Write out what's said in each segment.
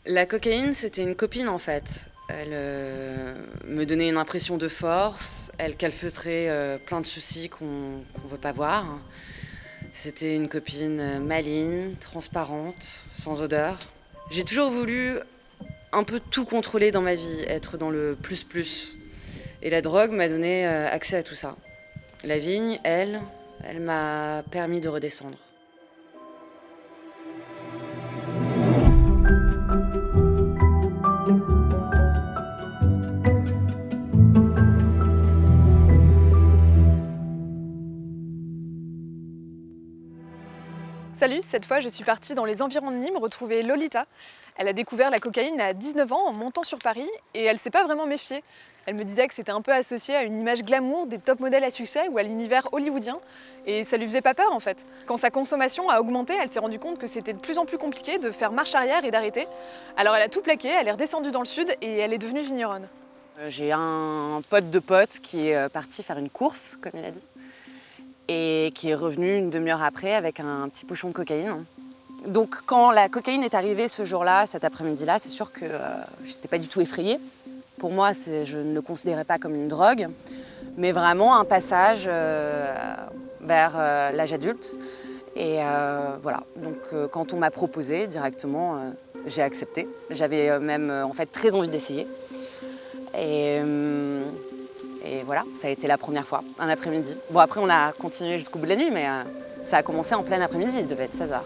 La cocaïne, c'était une copine en fait. Elle me donnait une impression de force, elle calfeutrait plein de soucis qu'on veut pas voir. C'était une copine maligne, transparente, sans odeur. J'ai toujours voulu un peu tout contrôler dans ma vie, être dans le plus. Et la drogue m'a donné accès à tout ça. La vigne, elle m'a permis de redescendre. Salut, cette fois je suis partie dans les environs de Nîmes retrouver Lolita. Elle a découvert la cocaïne à 19 ans en montant sur Paris et elle s'est pas vraiment méfiée. Elle me disait que c'était un peu associé à une image glamour des top modèles à succès ou à l'univers hollywoodien et ça lui faisait pas peur en fait. Quand sa consommation a augmenté, elle s'est rendue compte que c'était de plus en plus compliqué de faire marche arrière et d'arrêter. Alors elle a tout plaqué, elle est redescendue dans le sud et elle est devenue vigneronne. J'ai un pote de pote qui est parti faire une course, comme il a dit, et qui est revenu une demi-heure après avec un petit pochon de cocaïne. Donc quand la cocaïne est arrivée ce jour-là, cet après-midi-là, c'est sûr que j'étais pas du tout effrayée. Pour moi, je ne le considérais pas comme une drogue, mais vraiment un passage vers l'âge adulte. Et voilà, donc quand on m'a proposé directement, j'ai accepté. J'avais même en fait très envie d'essayer. Et voilà, ça a été la première fois, un après-midi. Bon, après, on a continué jusqu'au bout de la nuit, mais ça a commencé en plein après-midi, il devait être 16h.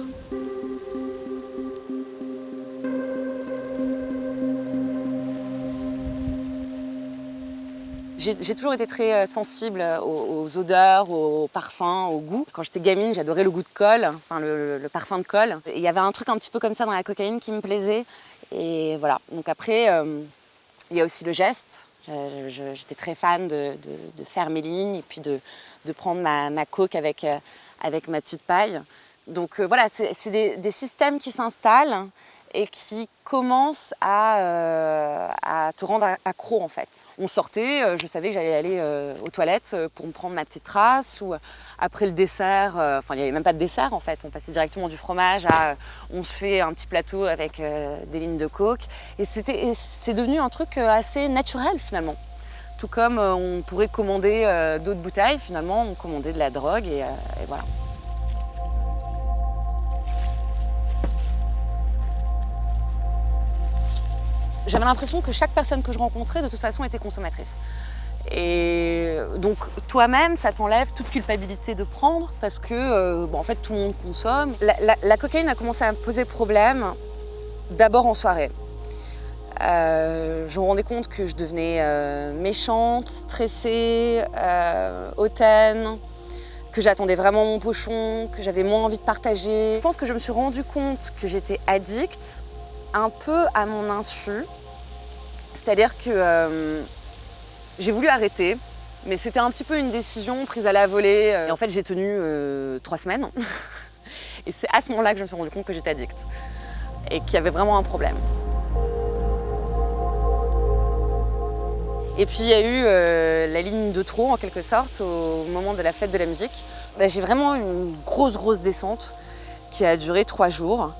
J'ai toujours été très sensible aux odeurs, aux parfums, aux goûts. Quand j'étais gamine, j'adorais le goût de colle, enfin le parfum de colle. Il y avait un truc un petit peu comme ça dans la cocaïne qui me plaisait. Et voilà, donc après, il y a aussi le geste. J'étais très fan de faire mes lignes et puis de prendre ma coke avec ma petite paille. Donc voilà, c'est des systèmes qui s'installent et qui commencent à te rendre accro en fait. On sortait, je savais que j'allais aller aux toilettes pour me prendre ma petite trace ou après le dessert, enfin il n'y avait même pas de dessert en fait, on passait directement du fromage à on se fait un petit plateau avec des lignes de coke et c'est devenu un truc assez naturel finalement. Tout comme on pourrait commander d'autres bouteilles, finalement on commandait de la drogue et voilà. J'avais l'impression que chaque personne que je rencontrais, de toute façon, était consommatrice. Et donc, toi-même, ça t'enlève toute culpabilité de prendre parce que, en fait, tout le monde consomme. La cocaïne a commencé à me poser problème, d'abord en soirée. Je me rendais compte que je devenais méchante, stressée, hautaine, que j'attendais vraiment mon pochon, que j'avais moins envie de partager. Je pense que je me suis rendu compte que j'étais addicte, un peu à mon insu. C'est-à-dire que j'ai voulu arrêter, mais c'était un petit peu une décision prise à la volée. Et en fait, j'ai tenu 3 semaines. Et c'est à ce moment-là que je me suis rendu compte que j'étais addicte et qu'il y avait vraiment un problème. Et puis il y a eu la ligne de trop, en quelque sorte, au moment de la fête de la musique. J'ai vraiment eu une grosse descente qui a duré 3 jours.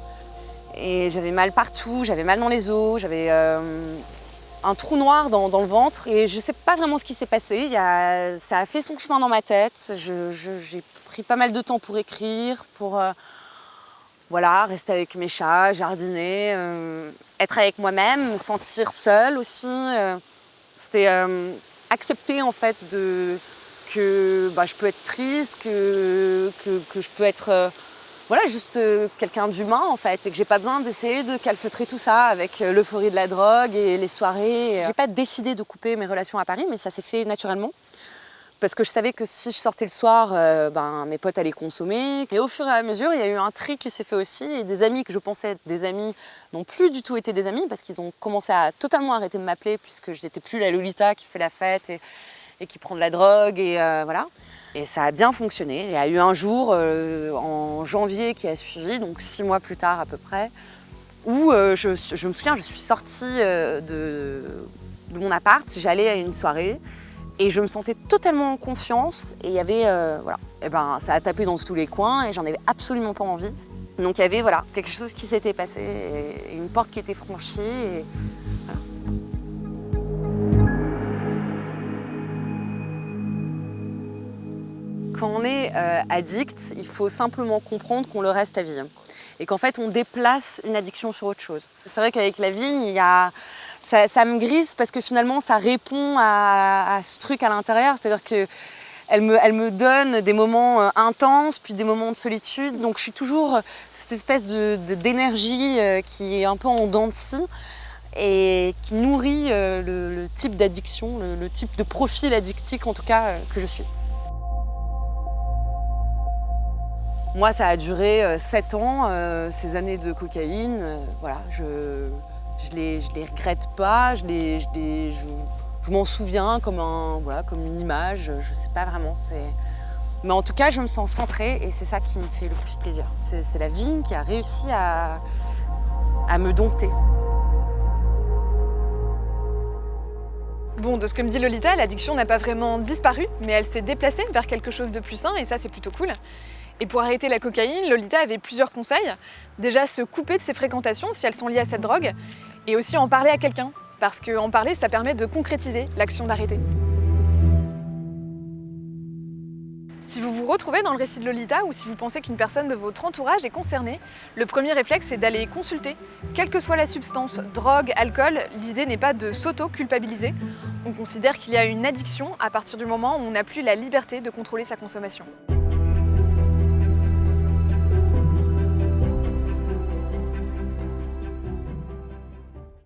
Et j'avais mal partout, j'avais mal dans les os, j'avais un trou noir dans le ventre. Et je ne sais pas vraiment ce qui s'est passé. Ça a fait son chemin dans ma tête. J'ai pris pas mal de temps pour écrire, pour voilà, rester avec mes chats, jardiner, être avec moi-même, me sentir seule aussi. C'était accepter en fait que je peux être triste, que je peux être voilà, juste quelqu'un d'humain en fait, et que j'ai pas besoin d'essayer de calfeutrer tout ça avec l'euphorie de la drogue et les soirées. J'ai pas décidé de couper mes relations à Paris, mais ça s'est fait naturellement. Parce que je savais que si je sortais le soir, mes potes allaient consommer. Et au fur et à mesure, il y a eu un tri qui s'est fait aussi. Et des amis que je pensais être des amis n'ont plus du tout été des amis parce qu'ils ont commencé à totalement arrêter de m'appeler puisque je n'étais plus la Lolita qui fait la fête et qui prend de la drogue. Et voilà. Et ça a bien fonctionné. Il y a eu un jour en janvier qui a suivi, donc 6 mois plus tard à peu près, où je me souviens, je suis sortie de mon appart, j'allais à une soirée. Et je me sentais totalement en confiance et il y avait, voilà, et ça a tapé dans tous les coins et j'en avais absolument pas envie. Donc il y avait quelque chose qui s'était passé, et une porte qui était franchie. Et voilà. Quand on est addict, il faut simplement comprendre qu'on le reste à vie. Et qu'en fait, on déplace une addiction sur autre chose. C'est vrai qu'avec la vigne, ça me grise parce que finalement, ça répond à ce truc à l'intérieur. C'est-à-dire qu'elle me donne des moments intenses, puis des moments de solitude. Donc je suis toujours cette espèce d'énergie qui est un peu en dents de scie et qui nourrit le type d'addiction, le type de profil addictique en tout cas que je suis. Moi, ça a duré 7 ans, ces années de cocaïne. Voilà, je les regrette pas, je m'en souviens comme une image, je sais pas vraiment. Mais en tout cas, je me sens centrée et c'est ça qui me fait le plus plaisir. C'est la vigne qui a réussi à me dompter. Bon, de ce que me dit Lolita, l'addiction n'a pas vraiment disparu, mais elle s'est déplacée vers quelque chose de plus sain et ça, c'est plutôt cool. Et pour arrêter la cocaïne, Lolita avait plusieurs conseils. Déjà, se couper de ses fréquentations si elles sont liées à cette drogue, et aussi en parler à quelqu'un, parce qu'en parler, ça permet de concrétiser l'action d'arrêter. Si vous vous retrouvez dans le récit de Lolita ou si vous pensez qu'une personne de votre entourage est concernée, le premier réflexe c'est d'aller consulter. Quelle que soit la substance, drogue, alcool, l'idée n'est pas de s'auto-culpabiliser. On considère qu'il y a une addiction à partir du moment où on n'a plus la liberté de contrôler sa consommation.